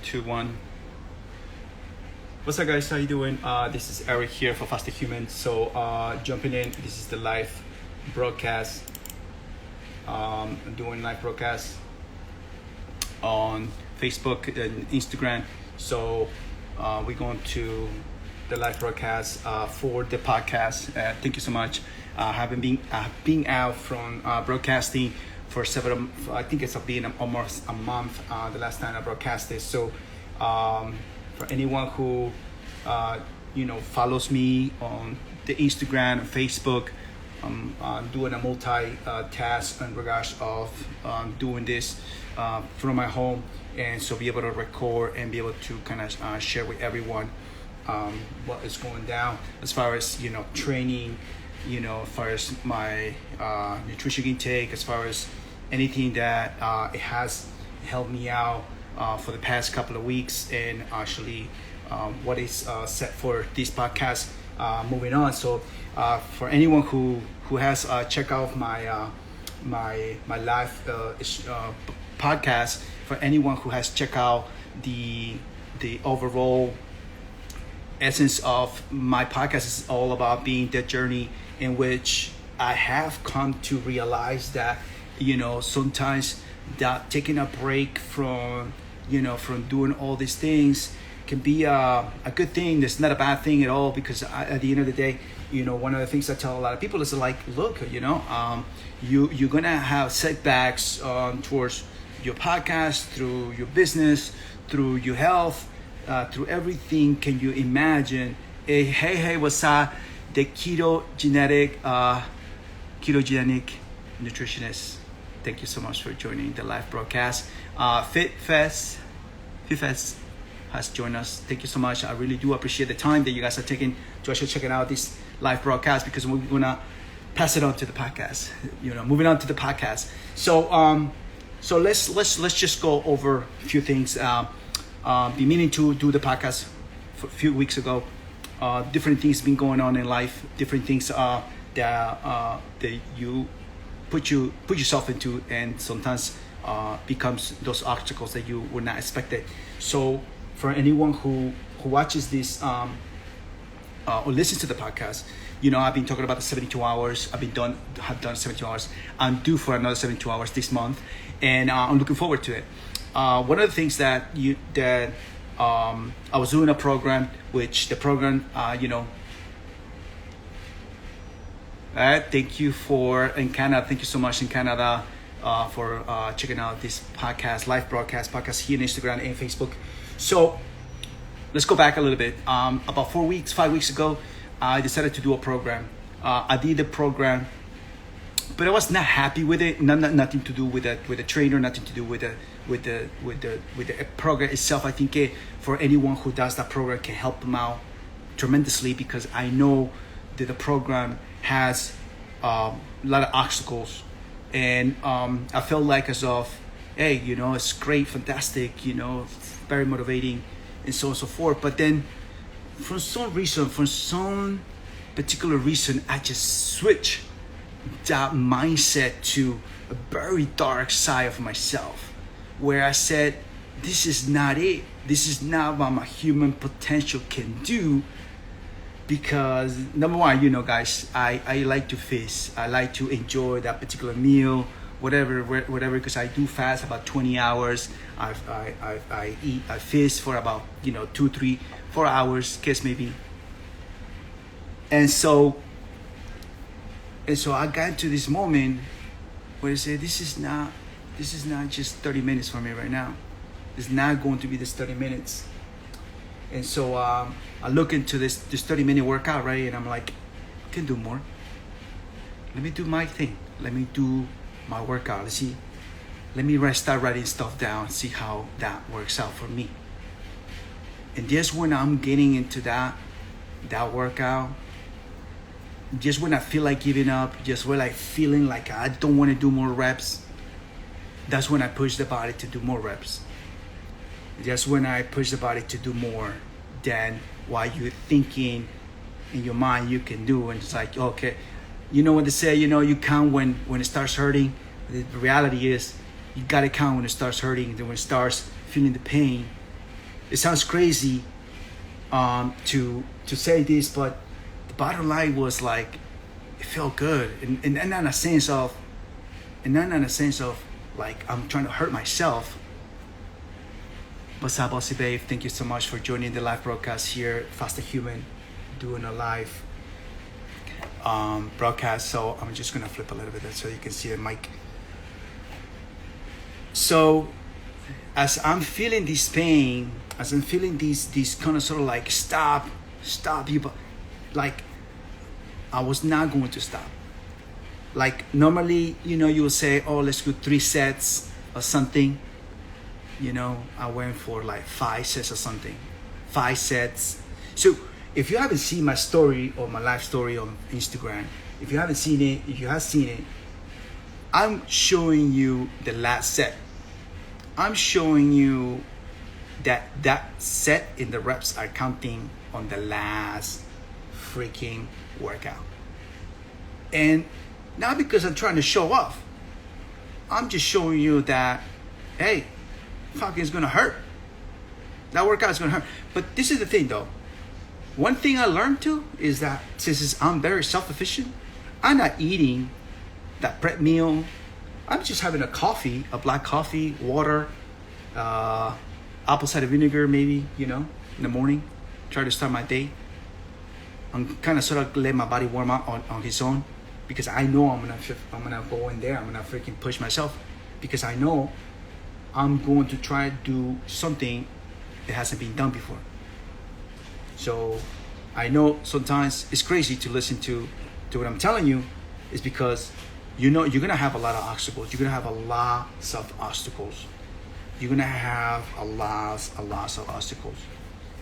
2, 1. What's up, guys? How you doing? This is Eric here for Faster Human. So jumping in, this is the live broadcast. I'm doing live broadcast on Facebook and Instagram. So we're going to the live broadcast for the podcast. Thank you so much. I haven't been out from broadcasting for several. I think it's been almost a month. The last time I broadcasted. So for anyone who follows me on the Instagram and Facebook, I'm doing a multi-task in regards of doing this from my home, and so be able to record and be able to kind of share with everyone what is going down as far as training, as far as my nutrition intake, as far as anything that it has helped me out for the past couple of weeks, and actually what is set for this podcast moving on. So for anyone who has checked out my my live podcast, for anyone who has checked out the overall essence of my podcast, is all about being the journey in which I have come to realize that sometimes that taking a break from from doing all these things can be a good thing. It's not a bad thing at all, because at the end of the day, one of the things I tell a lot of people is like, look, you're gonna have setbacks towards your podcast, through your business, through your health, through everything. Can you imagine? Hey, what's up? The ketogenic nutritionist. Thank you so much for joining the live broadcast. FitFest has joined us. Thank you so much. I really do appreciate the time that you guys are taking to actually checking out this live broadcast, because we're gonna pass it on to the podcast. Moving on to the podcast. So let's just go over a few things. Be meaning to do the podcast a few weeks ago. Different things been going on in life. Different things that you put yourself into, and sometimes becomes those obstacles that you would not expect it. So for anyone who watches this or listens to the podcast, I've been talking about the 72 hours. Have done 72 hours. I'm due for another 72 hours this month, and I'm looking forward to it. One of the things that I was doing a program, which the program, thank you in Canada. Thank you so much in Canada for checking out this podcast, live podcast here on Instagram and Facebook. So let's go back a little bit. About 5 weeks ago, I decided to do a program. I did the program, but I was not happy with it. Nothing to do with the trainer, nothing to do with the program itself. I think for anyone who does that program can help them out tremendously, because I know that the program has a lot of obstacles, and I felt like as of, hey, it's great, fantastic, very motivating, and so on and so forth. But then for some particular reason, I just switched that mindset to a very dark side of myself, where I said, this is not it. This is not what my human potential can do. Because number one, guys, I like to feast. I like to enjoy that particular meal, whatever. Because I do fast about 20 hours. I feast for about 2, 3, 4 hours, case maybe. And so I got into this moment where I said, this is not just 30 minutes for me right now. It's not going to be this 30 minutes. And so I look into this 30-minute workout, right? And I'm like, I can do more. Let me do my thing. Let me do my workout. Let me start writing stuff down, see how that works out for me. And just when I'm getting into that workout, just when I feel like giving up, just when I feeling like I don't want to do more reps, that's when I push the body to do more reps. Just when I push the body to do more than what you're thinking in your mind you can do. And it's like, okay, what they say, you count when it starts hurting. The reality is, you gotta count when it starts hurting. Then when it starts feeling the pain, It sounds crazy to say this, but the bottom line was like, it felt good, and not in a sense of, like I'm trying to hurt myself. What's up, Bossy Babe? Thank you so much for joining the live broadcast here, Faster Human, doing a live broadcast. So I'm just gonna flip a little bit so you can see the mic. So as I'm feeling this pain, as I'm feeling these kind of sort of like stop you, but like I was not going to stop. Like normally, you will say, oh, let's do 3 sets or something. I went for like 5 sets or something. 5 sets. So if you haven't seen my story or my live story on Instagram, if you have seen it, I'm showing you the last set. I'm showing you that set in the reps are counting on the last freaking workout. And not because I'm trying to show off. I'm just showing you that, hey, fucking it's gonna hurt. That workout is gonna hurt. But this is the thing though. One thing I learned too is that since I'm very self-efficient, I'm not eating that prep meal. I'm just having a coffee, a black coffee, water, apple cider vinegar maybe, in the morning. Try to start my day. I'm kind of sort of let my body warm up on its own, because I know I'm gonna go in there. I'm gonna freaking push myself, because I know I'm going to try to do something that hasn't been done before. So I know sometimes it's crazy to listen to what I'm telling you, is because you're gonna have a lot of obstacles. You're gonna have a lot of obstacles. You're gonna have a lot of obstacles.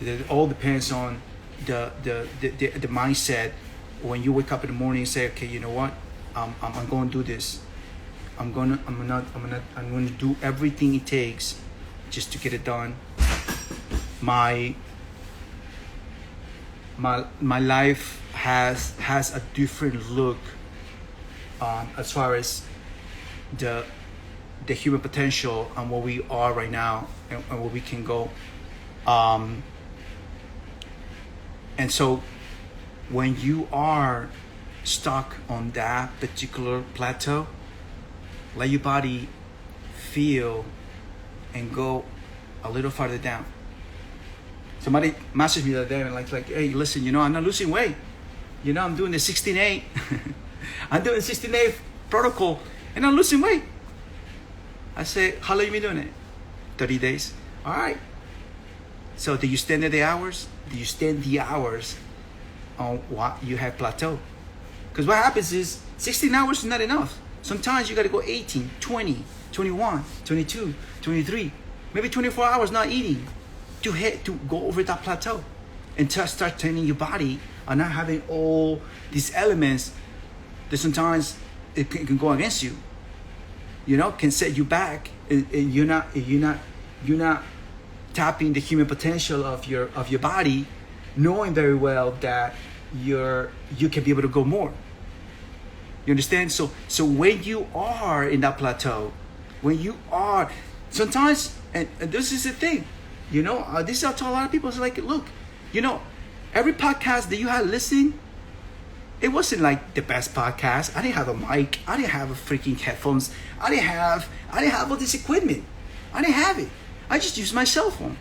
It all depends on the mindset. When you wake up in the morning and say, okay, you know what, I'm going to do this. I'm going to do everything it takes just to get it done. My life has a different look as far as the human potential and what we are right now and where we can go. And so when you are stuck on that particular plateau, let your body feel and go a little farther down. Somebody messaged me the other day and like, hey, listen, I'm not losing weight. I'm doing the 16-8. I'm doing the 16-8 protocol and I'm losing weight. I said, how long you been doing it? 30 days. All right. So do you stand the hours? Do you stand the hours on what you have plateaued? Because what happens is 16 hours is not enough. Sometimes you got to go 18, 20, 21, 22, 23, maybe 24 hours not eating to go over that plateau and to start training your body and not having all these elements that sometimes it can go against you. Can set you back, and you're not tapping the human potential of your body, knowing very well that you can be able to go more. You understand? So when you are in that plateau, when you are sometimes, and this is the thing, this I tell a lot of people. It's like, look, every podcast that you had listened, it wasn't like the best podcast. I didn't have a mic. I didn't have a freaking headphones. I didn't have all this equipment. I didn't have it. I just used my cell phone.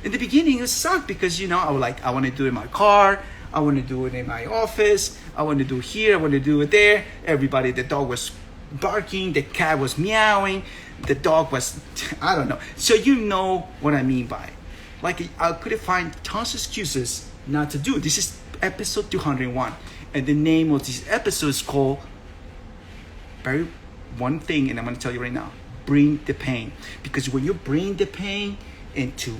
In the beginning, it sucked because, I want to do it in my car. I want to do it in my office. I want to do it here. I want to do it there. The dog was barking. The cat was meowing. The dog was, I don't know. So you know what I mean by it. Like, I couldn't find tons of excuses not to do it. This is episode 201. And the name of this episode is called, one thing, and I'm going to tell you right now, bring the pain. Because when you bring the pain into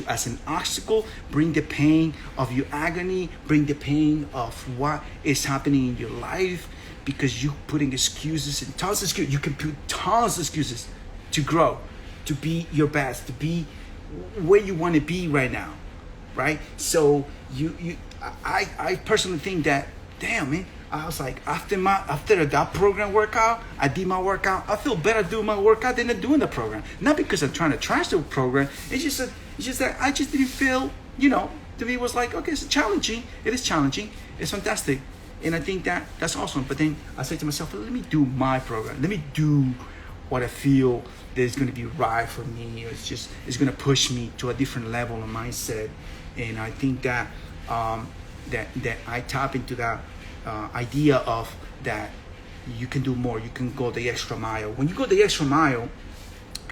as an obstacle, bring the pain of your agony, bring the pain of what is happening in your life, because you putting excuses and tons of excuses. You can put tons of excuses to grow, to be your best, to be where you want to be right now, right? So I personally think that, damn, man, I was like, after that program workout, I did my workout. I feel better doing my workout than doing the program. Not because I'm trying to trash the program. It's just that I just didn't feel, to me it was like, okay, it's challenging. It is challenging. It's fantastic. And I think that's awesome. But then I said to myself, let me do my program. Let me do what I feel that is going to be right for me. It's going to push me to a different level of mindset. And I think that that I tap into that idea of that you can do more. You can go the extra mile. When you go the extra mile,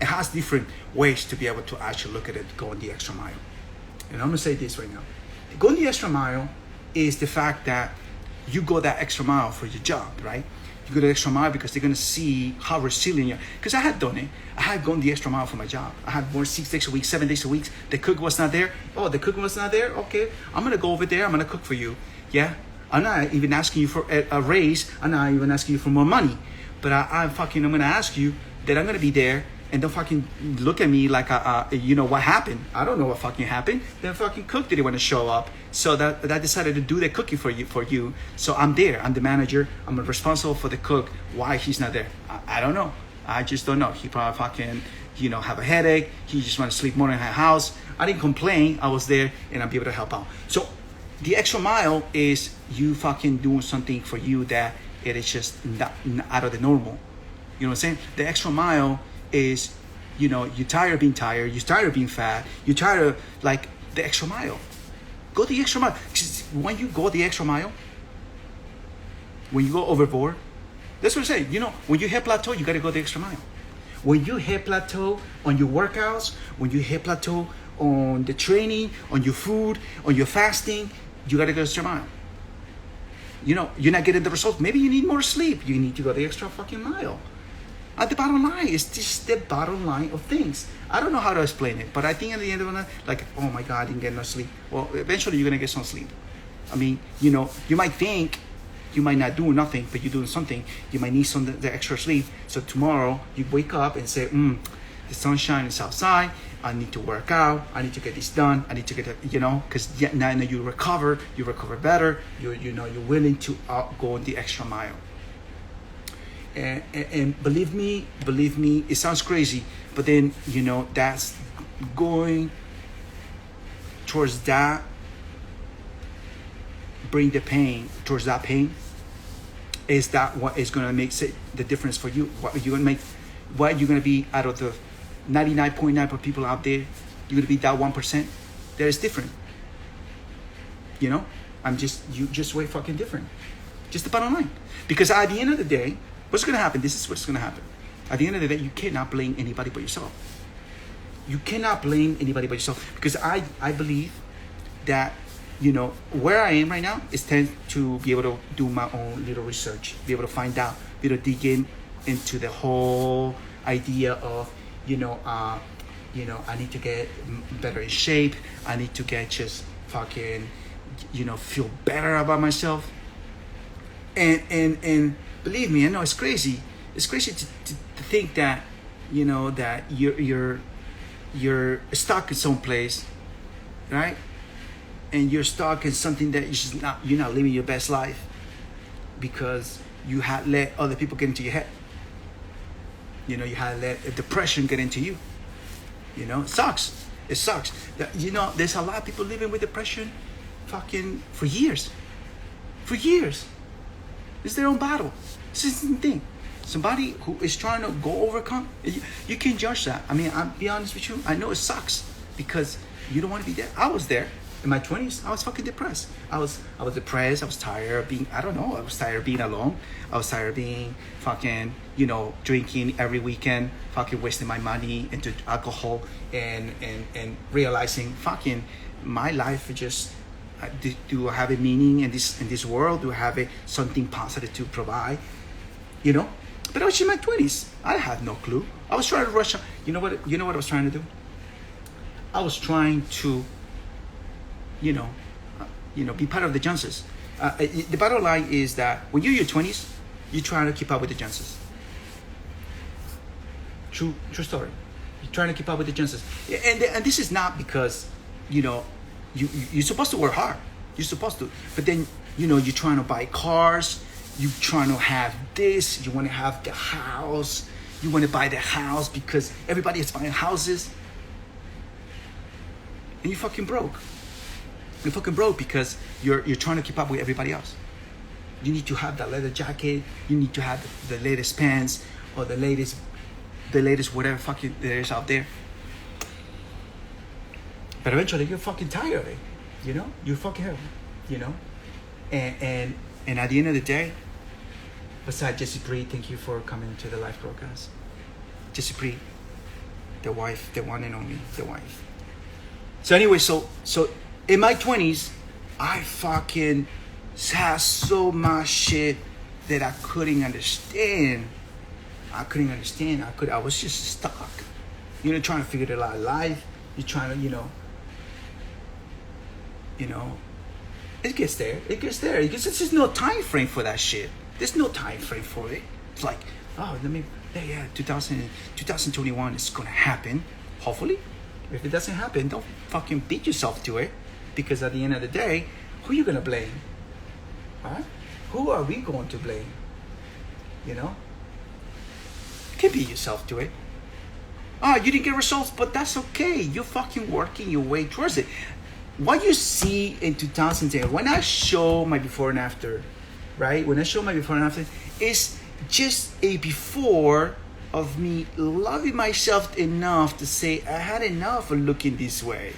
it has different ways to be able to actually look at it, going the extra mile. And I'm going to say this right now. Going the extra mile is the fact that you go that extra mile for your job, right? You go the extra mile because they're going to see how resilient you are. Because I had done it. I had gone the extra mile for my job. I had worked 6 days a week, 7 days a week. The cook was not there. Oh, the cook was not there? Okay. I'm going to go over there. I'm going to cook for you. Yeah? I'm not even asking you for a raise. I'm not even asking you for more money. But I'm going to ask you that I'm going to be there, and don't fucking look at me like, what happened. I don't know what fucking happened. The fucking cook didn't want to show up. So that I decided to do the cooking for you. So I'm there. I'm the manager. I'm responsible for the cook. Why he's not there? I don't know. I just don't know. He probably fucking, have a headache. He just want to sleep more in her house. I didn't complain. I was there, and I'll be able to help out. So the extra mile is you fucking doing something for you that it is just not out of the normal. You know what I'm saying? The extra mile is, you're tired of being tired. You're tired of being fat. You're tired of, the extra mile. Go the extra mile. When you go the extra mile, when you go overboard, that's what I say. When you hit plateau, you got to go the extra mile. When you hit plateau on your workouts, when you hit plateau on the training, on your food, on your fasting, you got to go the extra mile. You're not getting the results. Maybe you need more sleep. You need to go the extra fucking mile. The bottom line is just the bottom line of things. I don't know how to explain it, but I think at the end of the night, oh my God, I didn't get no sleep. Well, eventually you're going to get some sleep. I mean, you might think you might not do nothing, but you're doing something. You might need the extra sleep. So tomorrow you wake up and say, the sunshine is outside. I need to work out. I need to get this done. I need to get it, because now you recover better. You're willing to go the extra mile. And believe me, it sounds crazy, but then, that's going towards that, bring the pain towards that pain. Is that what is going to make the difference for you? What are you going to be out of the 99.9% of people out there? You're going to be that 1%. That is different. You just way fucking different. Just the bottom line. Because at the end of the day, what's going to happen? This is what's going to happen. At the end of the day, you cannot blame anybody but yourself. You cannot blame anybody but yourself. Because I believe that, where I am right now is tend to be able to do my own little research, be able to find out, be able to dig into the whole idea of, I need to get better in shape. I need to get just fucking, feel better about myself. And believe me, I know it's crazy. It's crazy to think that, that you're stuck in some place, right? And you're stuck in something that you're not living your best life because you had let other people get into your head. You had let depression get into you. It sucks. It sucks. There's a lot of people living with depression fucking for years. For years. It's their own battle. This is the thing. Somebody who is trying to overcome, you can't judge that. I mean, I'll be honest with you. I know it sucks because you don't want to be there. I was there. In my 20s, I was fucking depressed. I was depressed. I was tired of being, I was tired of being alone. I was tired of being fucking, drinking every weekend, fucking wasting my money into alcohol and realizing fucking my life just, do I have a meaning in this world? Do I have something positive to provide? But I was in my 20s. I had no clue. I was trying to rush. You know what I was trying to do? I was trying to be part of the Joneses. The bottom line is that when you're in your 20s, you're trying to keep up with the Joneses. True story. You're trying to keep up with the Joneses. And this is not because, you're supposed to work hard. You're supposed to. But then, you're trying to buy cars. You trying to have this. You want to have the house. You want to buy the house because everybody is buying houses. And you fucking broke. You're fucking broke because you're trying to keep up with everybody else. You need to have that leather jacket. You need to have the latest pants or the latest whatever fucking there is out there. But eventually you're fucking tired of it. You know? You fucking have, you know? And at the end of the day, besides Jessie Bree, thank you for coming to the live broadcast. Jessie Bree, the wife, the one and only, the wife. So anyway, so in my 20s, I fucking had so much shit that I couldn't understand. I was just stuck. You know, trying to figure it out life. You're trying to, you know, it gets there. Because there's just no time frame for that shit. There's no time frame for it. It's like, oh, 2021 is gonna happen. Hopefully. If it doesn't happen, don't fucking beat yourself to it. Because at the end of the day, who are you gonna blame? Huh? Who are we going to blame? You know? You can't beat yourself to it. You didn't get results, but that's okay. You're fucking working your way towards it. What you see in 2010, when I show my before and after, right? When I show my before and after, it's just a before of me loving myself enough to say I had enough of looking this way.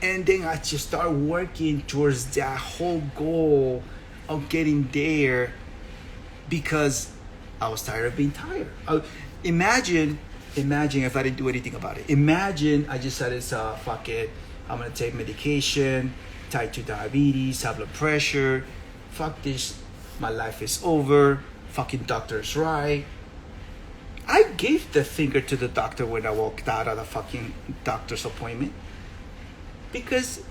And then I just start working towards that whole goal of getting there because I was tired of being tired. Imagine if I didn't do anything about it. Imagine I just said, fuck it. I'm going to take medication, type 2 diabetes, high blood pressure. Fuck this. My life is over. Fucking doctor's right. I gave the finger to the doctor when I walked out of the fucking doctor's appointment. Because,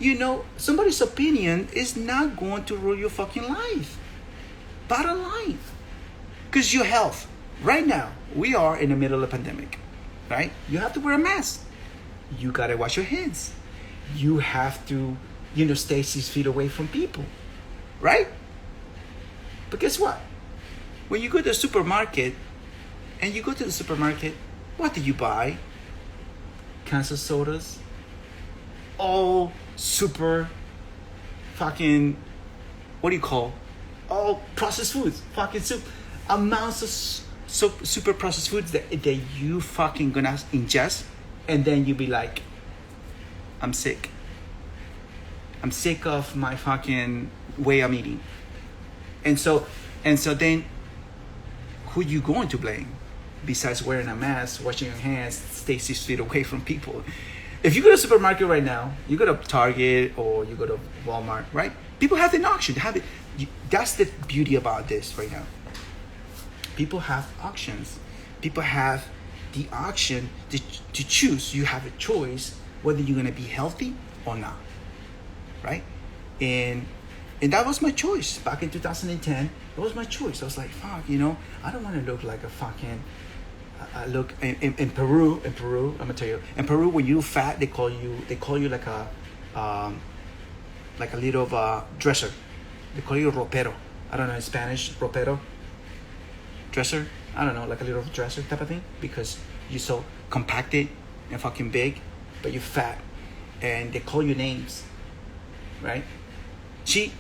you know, somebody's opinion is not going to rule your fucking life. Bottom line. Because your health. Right now, we are in the middle of a pandemic. Right? You have to wear a mask. You got to wash your hands. You have to, you know, stay 6 feet away from people. Right? But guess what? When you go to the supermarket, what do you buy? Cans of sodas. All super fucking, what do you call? All processed foods. Fucking amounts of super processed foods that you fucking gonna ingest. And then you be like, I'm sick. I'm sick of my fucking way I'm eating. And so then, who you going to blame? Besides wearing a mask, washing your hands, stay 6 feet away from people. If you go to a supermarket right now, you go to Target or you go to Walmart, right? People have an option. That's the beauty about this right now. People have options. People have the option to choose. You have a choice whether you're going to be healthy or not, right? And that was my choice back in 2010. It was my choice. I was like, fuck, you know, I don't want to look like a fucking. I look in Peru. I'm gonna tell you. In Peru, when you're fat, they call you like a little dresser. They call you ropero. I don't know in Spanish, ropero. Dresser. I don't know, like a little dresser type of thing, because you're so compacted and fucking big, but you're fat, and they call you names, right? See,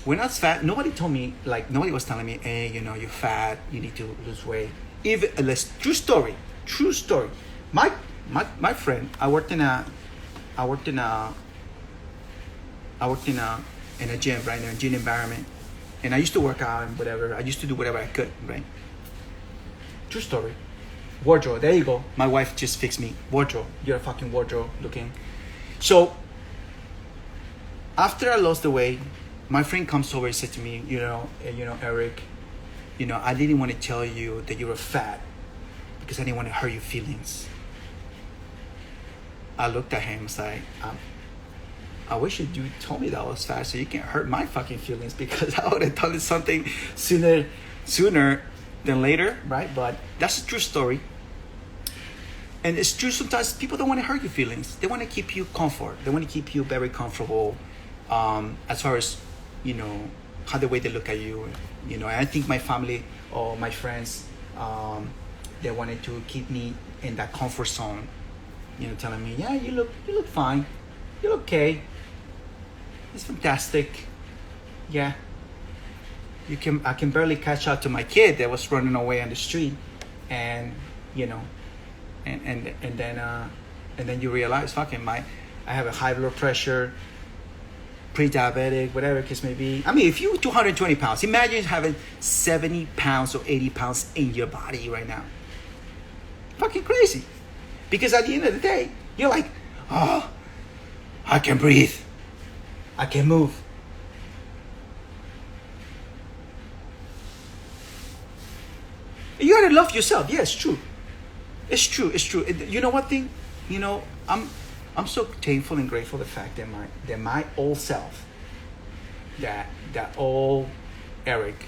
when I was fat, nobody was telling me, hey, you know, you're fat, you need to lose weight. Even true story. My friend, I worked in a gym, right, in a gym environment, and I used to work out and whatever. I used to do whatever I could, right? True story. Wardrobe. There you go. My wife just fixed me. Wardrobe. You're a fucking wardrobe looking. So after I lost the weight, my friend comes over and said to me, you know, Eric, you know, I didn't want to tell you that you were fat because I didn't want to hurt your feelings. I looked at him and was like, I wish you told me that I was fat so you can't hurt my fucking feelings, because I would have done something sooner than later, right? But that's a true story. And it's true, sometimes people don't want to hurt your feelings. They want to keep you comfort. They want to keep you very comfortable as far as, you know, how the way they look at you. You know, I think my family or my friends, they wanted to keep me in that comfort zone. You know, telling me, yeah, you look fine, you look okay, it's fantastic. Yeah, I can barely catch up to my kid that was running away on the street, and you know, and then you realize, fucking I have a high blood pressure, pre-diabetic, whatever the case may be. I mean, if you're 220 pounds, imagine having 70 pounds or 80 pounds in your body right now. Fucking crazy. Because at the end of the day, you're like, oh, I can breathe, I can move. You gotta love yourself. Yeah, it's true. It's true. It's true. You know what thing? You know, I'm so thankful and grateful the fact that my old self, that old Eric,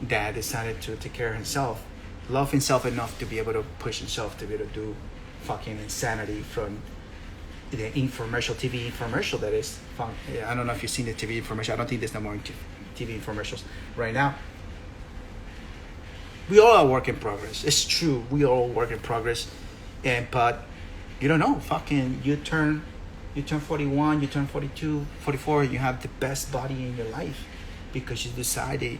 that decided to take care of himself, love himself enough to be able to push himself to be able to do fucking insanity from the infomercial, TV infomercial that is fun. I don't know if you've seen the TV infomercial. I don't think there's no more TV infomercials right now. We all are work in progress. It's true. We all work in progress. But you don't know. Fucking you turn 41, you turn 42, 44, you have the best body in your life because you decided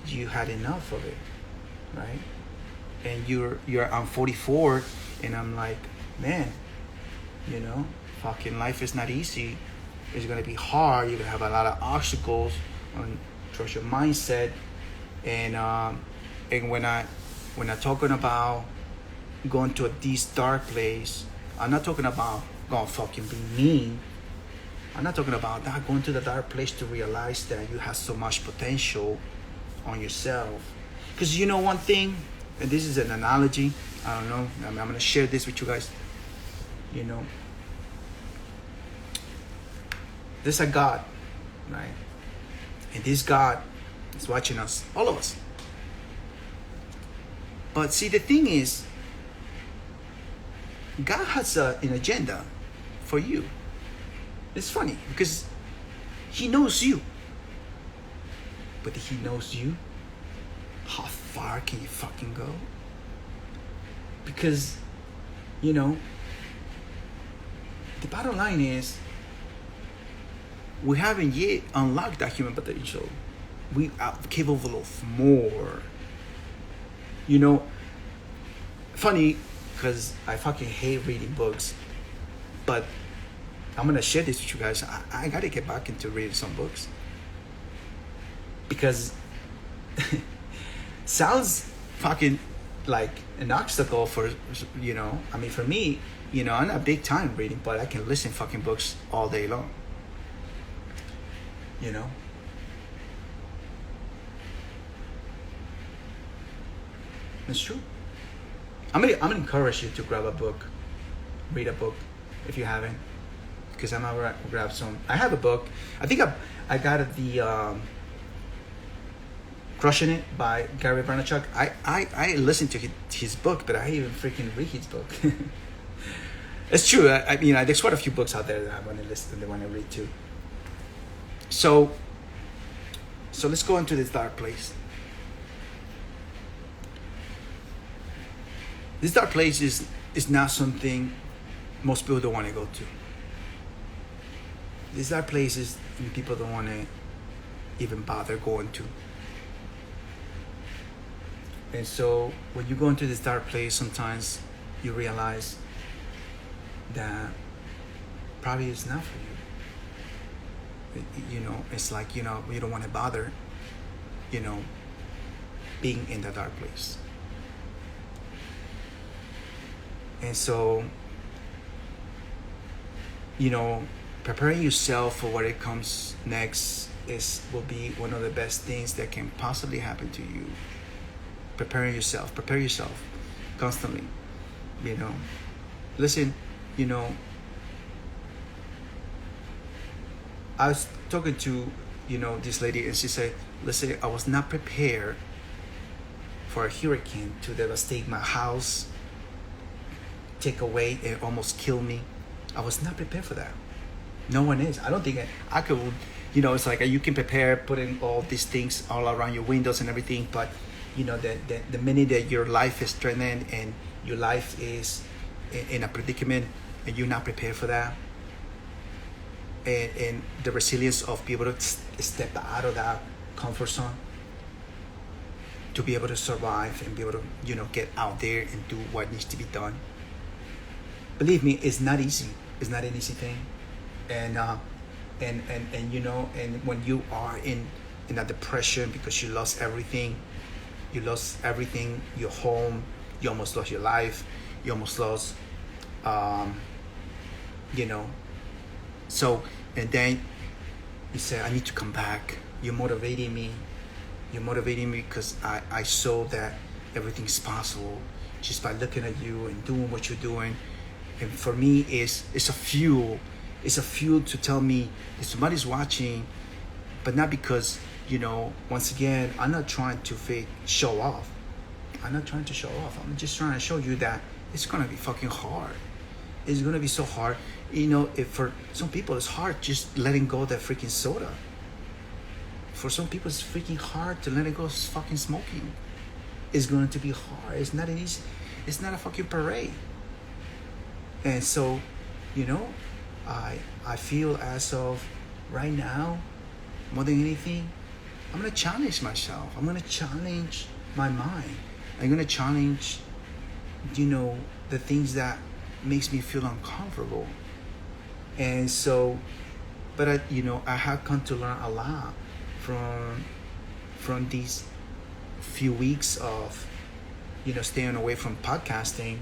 you had enough of it. Right? And you're I'm 44 and I'm like, man, you know, fucking life is not easy. It's gonna be hard. You're gonna have a lot of obstacles towards your mindset. And when I talking about going to this dark place, I'm not talking about going fucking be mean. I'm not talking about that, going to the dark place to realize that you have so much potential on yourself. Because you know one thing, and this is an analogy, I don't know, I'm going to share this with you guys. You know, there's a God, right? And this God is watching us, all of us. But see, the thing is, God has an agenda for you. It's funny because He knows you. But He knows you. How far can you fucking go? Because, you know, the bottom line is, we haven't yet unlocked that human potential. We are capable of more. You know, funny, because I fucking hate reading books, but I'm going to share this with you guys. I got to get back into reading some books. Because sounds fucking like an obstacle for, you know, I mean, for me, you know, I'm not big time reading, but I can listen fucking books all day long. You know? It's true. I'm gonna encourage you to grab a book, read a book, if you haven't, because I'm gonna grab some. I have a book. I think I got the Crushing It by Gary Vaynerchuk. I listened to his book, but I even freaking read his book. It's true. I mean, there's quite a few books out there that I want to listen and I want to read too. So let's go into this dark place. This dark place is not something most people don't want to go to. This dark place is people don't want to even bother going to. And so when you go into this dark place, sometimes you realize that probably it's not for you. You know, it's like, you know, you don't want to bother, you know, being in the dark place. And so, you know, preparing yourself for what it comes next will be one of the best things that can possibly happen to you. Prepare yourself constantly, you know. Listen, you know, I was talking to, you know, this lady, and she said, listen, I was not prepared for a hurricane to devastate my house, take away and almost kill me. I was not prepared for that. No one is. I don't think I could it's like you can prepare putting all these things all around your windows and everything, but the minute that your life is threatened and your life is in a predicament and you're not prepared for that, and the resilience of being able to step out of that comfort zone, to be able to survive and be able to get out there and do what needs to be done. Believe me, it's not easy. It's not an easy thing. And when you are in a depression because you lost everything, your home, you almost lost your life, you almost lost so, and then you say, I need to come back. You're motivating me because I saw that everything's possible just by looking at you and doing what you're doing. And for me, it's a fuel. It's a fuel to tell me that somebody's watching, but not because, once again, I'm not trying to show off. I'm not trying to show off. I'm just trying to show you that it's going to be fucking hard. It's going to be so hard. If for some people it's hard just letting go of that freaking soda. For some people it's freaking hard to let it go of fucking smoking. It's going to be hard. It's not a fucking parade. And so, I feel as of right now, more than anything, I'm going to challenge myself. I'm going to challenge my mind. I'm going to challenge, the things that makes me feel uncomfortable. And so, but I have come to learn a lot from these few weeks of, staying away from podcasting,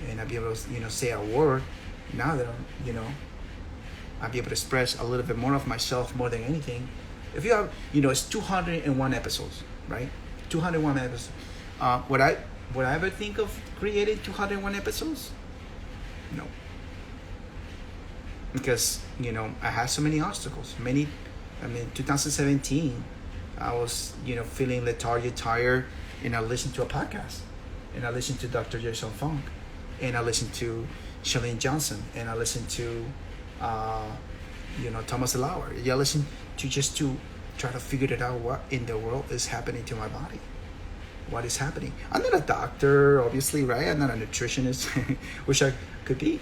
and I'll be able to, say a word. Now that I'll be able to express a little bit more of myself more than anything. If you have, it's 201 episodes, right? 201 episodes. Would I ever think of creating 201 episodes? No. Because, I had so many obstacles. 2017, I was, feeling lethargic, tired, and I listened to a podcast. And I listened to Dr. Jason Funk. And I listened to Shalene Johnson. And I listened to, Thomas Lauer. I listened to just to try to figure it out what in the world is happening to my body. What is happening? I'm not a doctor, obviously, right? I'm not a nutritionist, which I could be.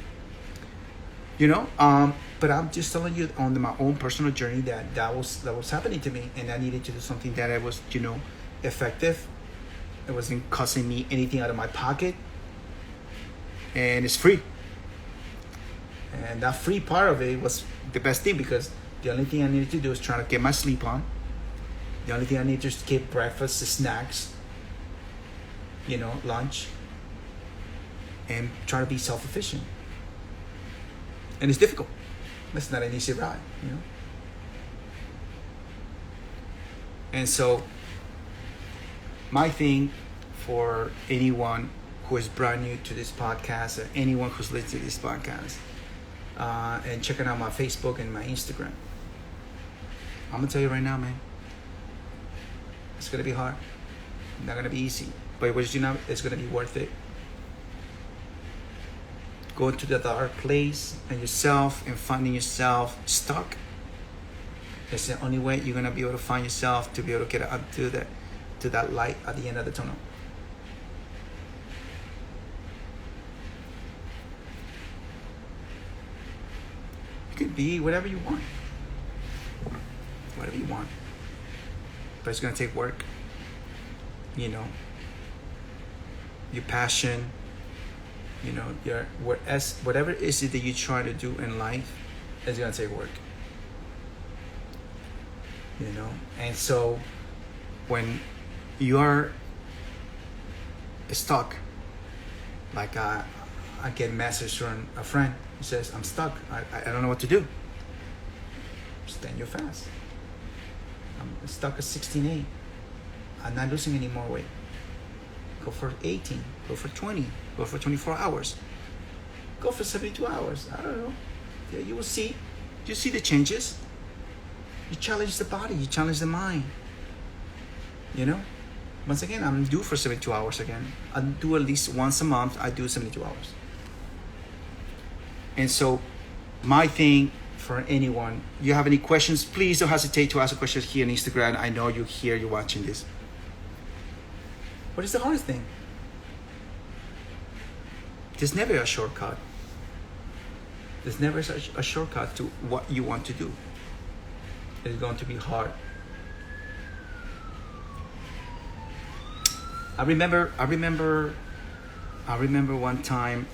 But I'm just telling you on my own personal journey that was happening to me, and I needed to do something that I was, effective. It wasn't costing me anything out of my pocket, and it's free. And that free part of it was the best thing, because the only thing I needed to do is try to get my sleep on. The only thing I needed to do is get breakfast, snacks, lunch, and try to be self-efficient. And it's difficult. It's not an easy ride, And so, my thing for anyone who is brand new to this podcast, or anyone who's listening to this podcast, and checking out my Facebook and my Instagram, I'm gonna tell you right now, man, it's gonna be hard. Not gonna be easy, but it's gonna be worth it. Going to the dark place and yourself and finding yourself stuck. It's the only way you're gonna be able to find yourself, to be able to get up to that light at the end of the tunnel. You can be whatever you want. Whatever you want. But it's gonna take work. Your passion, whatever it is that you try to do in life, it's gonna take work. And so when you are stuck, like I get a message from a friend who says, I'm stuck, I don't know what to do. Stand your fast. I'm stuck at 16.8. I'm not losing any more weight. Go for 18, go for 20, go for 24 hours, go for 72 hours. I don't know. Yeah, you will see. You see the changes. You challenge the body, you challenge the mind. Once again, I'm due for 72 hours again. I do at least once a month, I do 72 hours. And so my thing for anyone. You have any questions, please don't hesitate to ask a question here on Instagram. I know you're here, you're watching this. What is the hardest thing? There's never a shortcut. There's never a shortcut to what you want to do. It's going to be hard. I remember one time,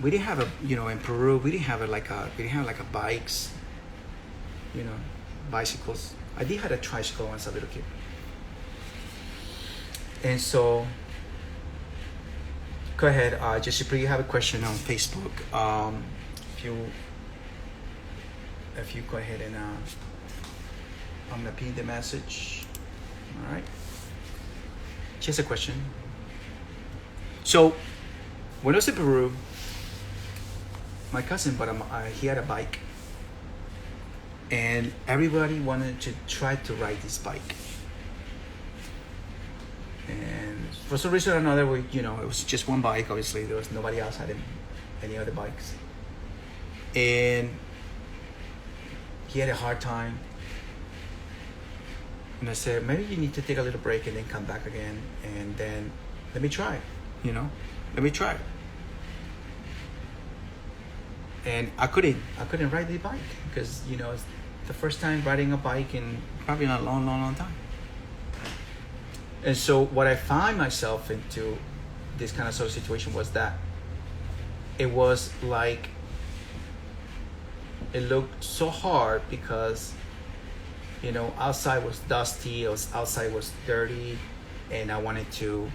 we didn't have in Peru, we didn't have a bikes, bicycles. I did have a tricycle once as a little kid. And so, go ahead, Jessica, you have a question on Facebook. If you go ahead and, I'm gonna pin the message. All right. Just a question. So, when I was in Peru, my cousin he had a bike, and everybody wanted to try to ride this bike. And for some reason or another, it was just one bike. Obviously, there was nobody else had any other bikes, and he had a hard time. And I said, maybe you need to take a little break and then come back again, and then let me try. Let me try. And I couldn't ride the bike because it's the first time riding a bike in probably not a long time. And so what I find myself into this kind of sort of situation was that it was like, it looked so hard because, outside was dusty, outside was dirty, and I wanted to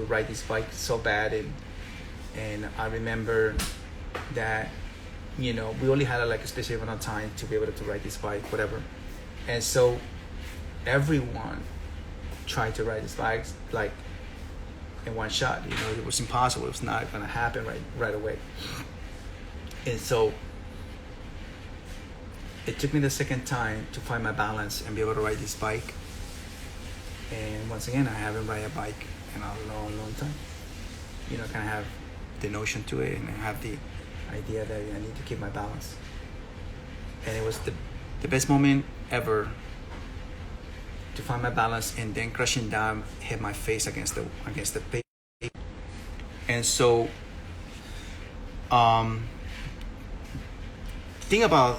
ride this bike so bad. And I remember that, we only had a specific amount of time to be able to ride this bike, whatever. And so everyone tried to ride this bike in one shot. It was impossible. It was not going to happen right away. And so it took me the second time to find my balance and be able to ride this bike. And once again, I haven't ride a bike in a long time. Kind of have the notion to it, and I have the idea that I need to keep my balance. And it was the best moment ever to find my balance, and then crashing down, hit my face against the pavement. And so, thing about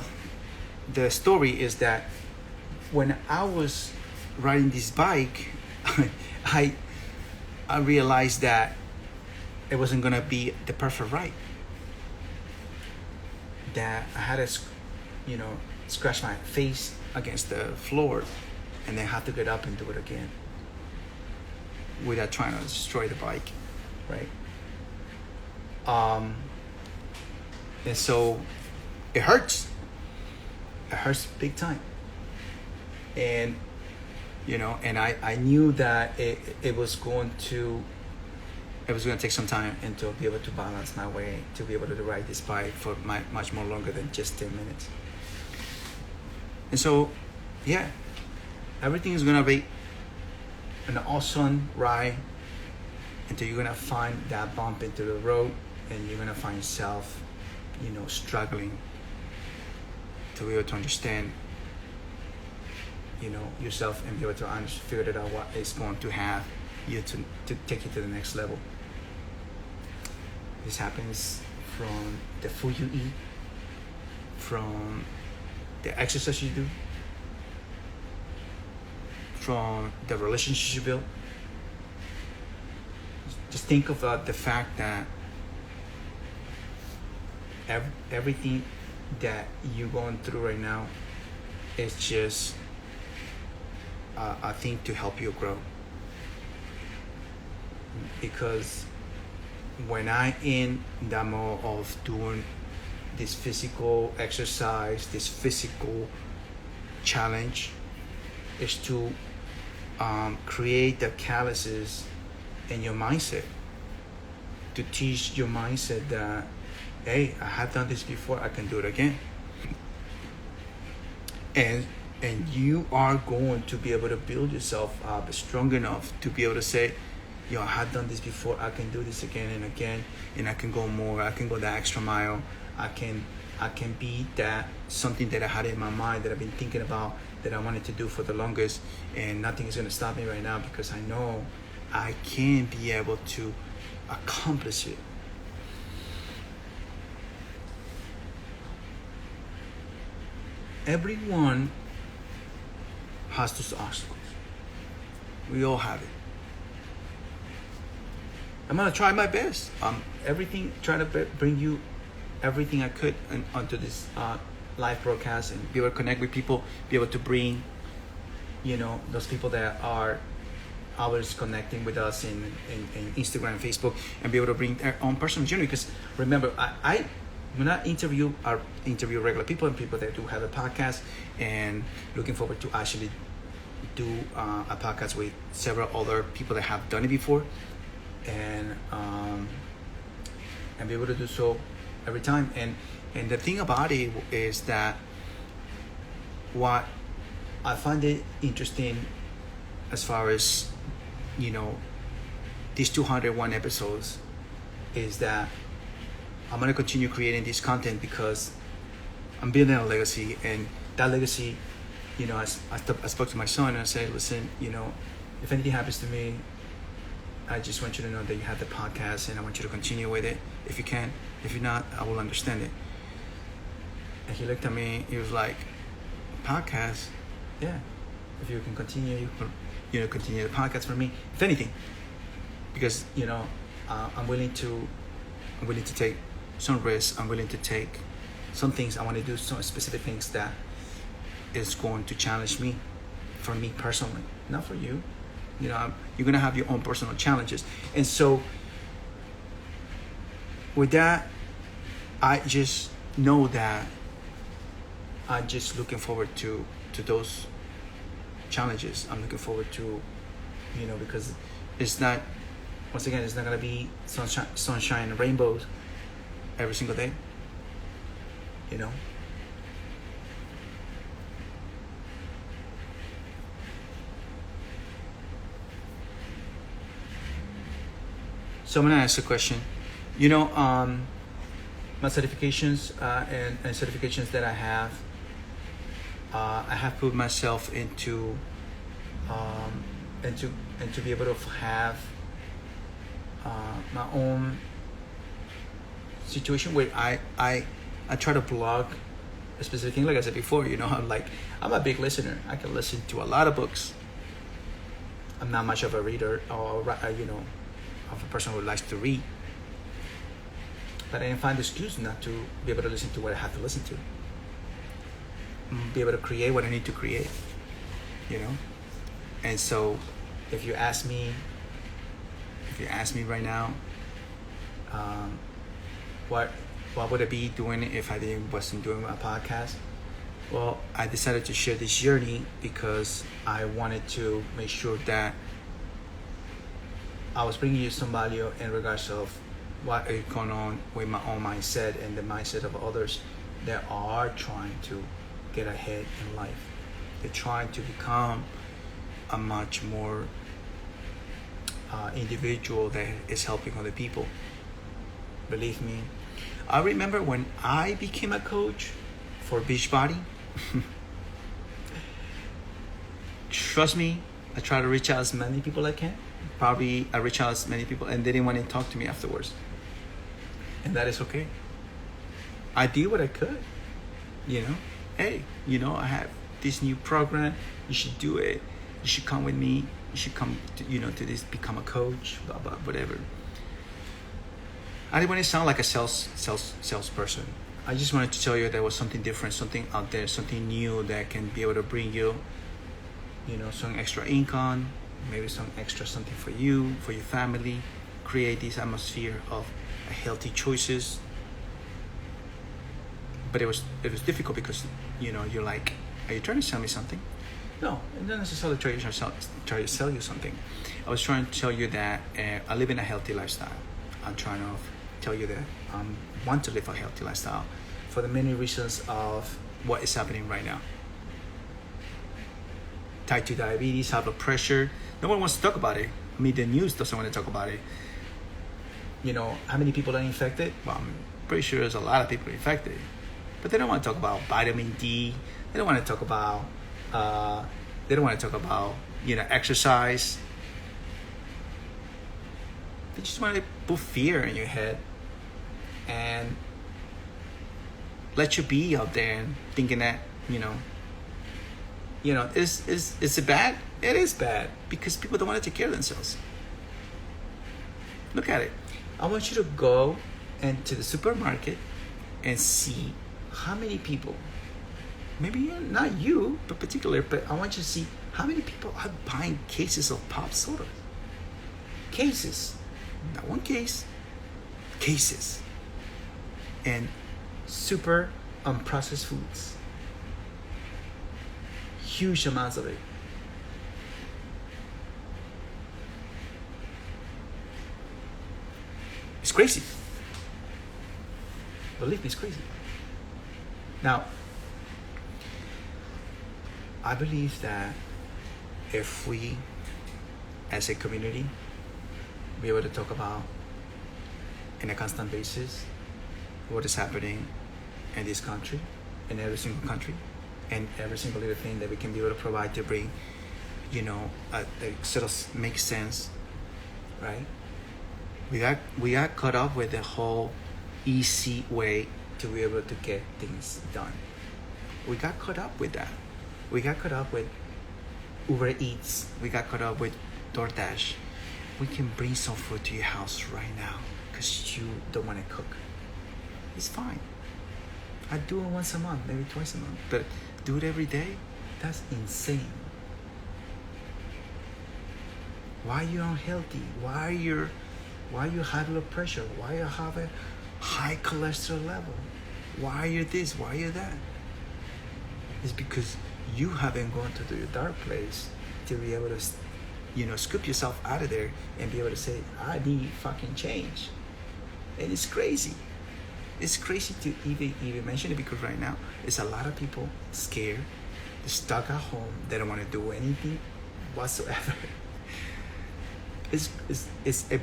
the story is that when I was riding this bike, I realized that it wasn't gonna be the perfect ride. That I had to, scratch my face against the floor, and then have to get up and do it again without trying to destroy the bike, right? And so it hurts. It hurts big time. And, and I knew that it was going to take some time and to be able to balance my way, to be able to ride this bike for much more longer than just 10 minutes. And so, yeah, everything is going to be an awesome ride until you're going to find that bump into the road, and you're going to find yourself, struggling to be able to understand, yourself, and be able to figure it out what is going to have you to take you to the next level. This happens from the food you eat, from the exercise you do, from the relationships you build. Just think of the fact that everything that you're going through right now is just a thing to help you grow. Because when I'm in that mode of doing this physical exercise, this physical challenge, is to create the calluses in your mindset, to teach your mindset that, hey, I have done this before, I can do it again. And you are going to be able to build yourself up strong enough to be able to say, yo, I have done this before. I can do this again and again, and I can go more. I can go that extra mile. I can be that something that I had in my mind that I've been thinking about that I wanted to do for the longest, and nothing is gonna stop me right now because I know I can be able to accomplish it. Everyone has those obstacles. We all have it. I'm gonna try my best. Trying to bring you everything I could onto this live broadcast and be able to connect with people, be able to bring, those people that are always connecting with us in Instagram, Facebook, and be able to bring their own personal journey. Because remember, when I interview regular people and people that do have a podcast, and looking forward to actually do a podcast with several other people that have done it before, and be able to do so every time. And the thing about it is that what I find it interesting as far as these 201 episodes is that I'm going to continue creating this content because I'm building a legacy, and that legacy, I spoke to my son and I said, listen, if anything happens to me, I just want you to know that you have the podcast, and I want you to continue with it if you can. If you're not, I will understand it. And he looked at me, he was like, podcast? Yeah. If you can continue, continue the podcast for me, if anything. Because, I'm willing to take some risks. I'm willing to take some things. I want to do some specific things that is going to challenge me, for me personally, not for you. You're going to have your own personal challenges. And so with that, I just know that I'm just looking forward to those challenges. I'm looking forward to, because it's not, once again, it's not going to be sunshine and rainbows every single day, So I'm going to ask a question. My certifications and certifications that I have put myself into and to be able to have my own situation where I try to blog a specific thing. Like I said before, I'm a big listener. I can listen to a lot of books. I'm not much of a reader or of a person who likes to read, but I didn't find the excuse not to be able to listen to what I have to listen to, be able to create what I need to create, and so if you ask me right now, what would I be doing if I wasn't doing my podcast? Well, I decided to share this journey because I wanted to make sure that I was bringing you some value in regards of what is going on with my own mindset and the mindset of others that are trying to get ahead in life. They're trying to become a much more individual that is helping other people. Believe me, I remember when I became a coach for Beachbody. Trust me, I try to reach out as many people I can. Probably I reach out as many people and they didn't want to talk to me afterwards. And that is okay. I did what I could. Hey, I have this new program. You should do it. You should come with me. You should come to this, become a coach, blah, blah, whatever. I didn't want to sound like a salesperson. I just wanted to tell you there was something different, something out there, something new that can be able to bring you, some extra income, maybe some extra something for you, for your family, create this atmosphere of healthy choices. But it was difficult because, you're like, are you trying to sell me something? No, I'm not necessarily trying to sell you something. I was trying to tell you that I live in a healthy lifestyle. I'm trying to tell you that I want to live a healthy lifestyle for the many reasons of what is happening right now. Type 2 diabetes, high blood pressure. No one wants to talk about it. I mean, the news doesn't want to talk about it. You know, how many people are infected? Well, I'm pretty sure there's a lot of people infected. But they don't want to talk about vitamin D. They don't want to talk about, exercise. They just want to put fear in your head and let you be out there and thinking that, is it bad? It is bad because people don't want to take care of themselves. Look at it. I want you to go into the supermarket and see how many people, maybe not you, but I want you to see how many people are buying cases of pop soda. Cases. Not one case. Cases. And super unprocessed foods. Huge amounts of it. It's crazy. Believe me, it's crazy. Now, I believe that if we, as a community, be able to talk about in a constant basis what is happening in this country, in every single country, and every single little thing that we can be able to provide to bring, that sort of makes sense, right? We got caught up with the whole easy way to be able to get things done. We got caught up with that. We got caught up with Uber Eats. We got caught up with DoorDash. We can bring some food to your house right now because you don't want to cook. It's fine. I do it once a month, maybe twice a month, but do it every day? That's insane. Why are you unhealthy? Why you high blood pressure? Why you have a high cholesterol level? Why are you this? Why are you that? It's because you haven't gone to the dark place to be able to, scoop yourself out of there and be able to say, I need fucking change. And it's crazy. It's crazy to even mention it because right now, there's a lot of people scared, they're stuck at home, they don't want to do anything whatsoever.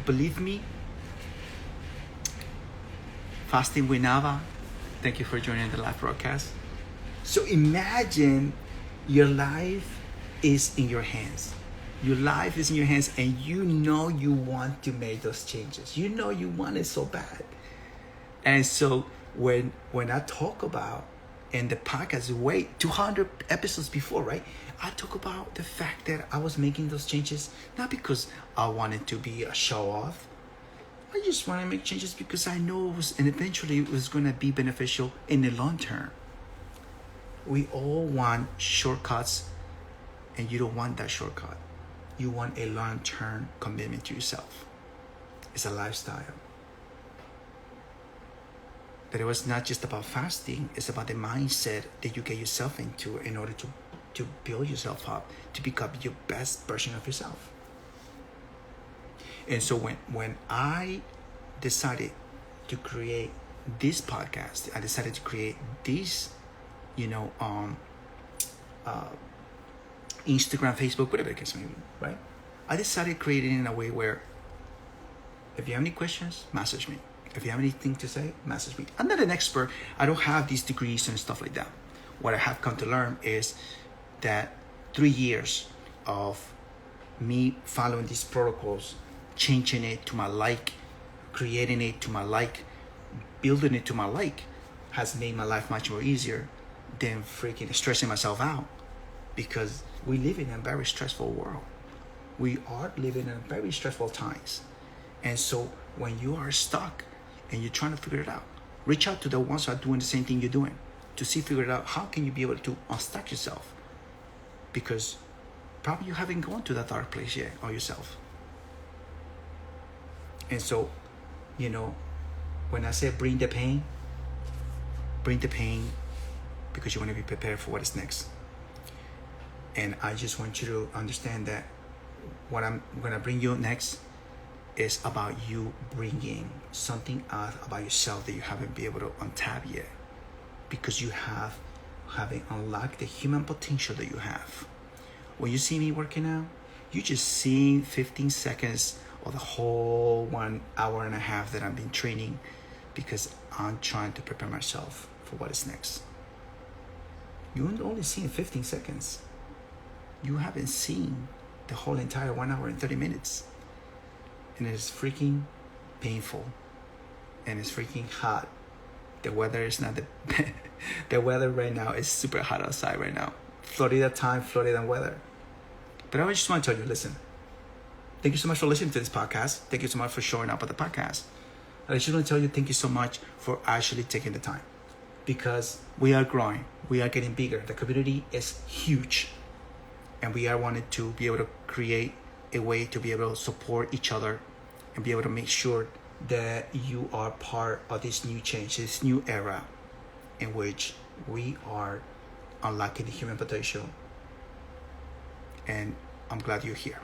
Believe me, Fasting with Nava, thank you for joining the live broadcast. So imagine your life is in your hands. Your life is in your hands and you want to make those changes. You want it so bad. And so when I talk about in the podcast, 200 episodes before, right? I talk about the fact that I was making those changes, not because I wanted to be a show off. I just want to make changes because I know and eventually it was going to be beneficial in the long term. We all want shortcuts and you don't want that shortcut. You want a long-term commitment to yourself. It's a lifestyle. That it was not just about fasting, it's about the mindset that you get yourself into in order to build yourself up, to become your best version of yourself. And so when I decided to create this podcast, I decided to create this, Instagram, Facebook, whatever the case may be, right? I decided creating it in a way where if you have any questions, message me. If you have anything to say, message me. I'm not an expert. I don't have these degrees and stuff like that. What I have come to learn is that 3 years of me following these protocols, changing it to my like, creating it to my like, building it to my like, has made my life much more easier than freaking stressing myself out. Because we live in a very stressful world. We are living in very stressful times. And so when you are stuck and you're trying to figure it out, reach out to the ones who are doing the same thing you're doing to figure it out. How can you be able to unstuck yourself? Because probably you haven't gone to that dark place yet or yourself. And so, when I say bring the pain because you want to be prepared for what is next. And I just want you to understand that what I'm going to bring you next is about you bringing something out about yourself that you haven't been able to untap yet. Because you haven't unlocked the human potential that you have. When you see me working out, You just seeing 15 seconds of the whole 1 hour and a half that I've been training, because I'm trying to prepare myself for what is next. You only seen 15 seconds. You haven't seen the whole entire 1 hour and 30 minutes. And it's freaking painful. And it's freaking hot. The weather is not the weather right now is super hot outside right now. Florida time, Florida weather. But I just want to tell you, listen, thank you so much for listening to this podcast. Thank you so much for showing up at the podcast. I just want to tell you, thank you so much for actually taking the time, because we are growing. We are getting bigger. The community is huge. And we are wanting to be able to create a way to be able to support each other and be able to make sure that you are part of this new change, this new era in which we are unlocking the human potential. And I'm glad you're here.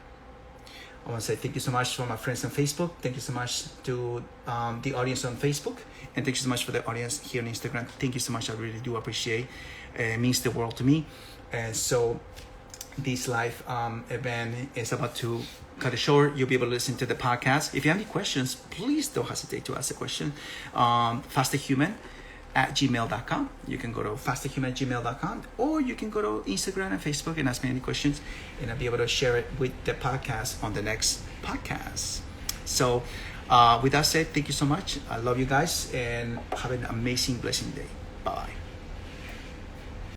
I want to say thank you so much for my friends on Facebook. Thank you so much to the audience on Facebook. And thank you so much for the audience here on Instagram. Thank you so much. I really do appreciate it. It means the world to me. And so this live event is about to cut it short. You'll be able to listen to the podcast. If you have any questions, please don't hesitate to ask a question. fasterhuman@gmail.com. You can go to fasterhuman@gmail.com, or you can go to Instagram and Facebook and ask me any questions, and I'll be able to share it with the podcast on the next podcast. So with that said, thank you so much. I love you guys, and have an amazing, blessing day. Bye.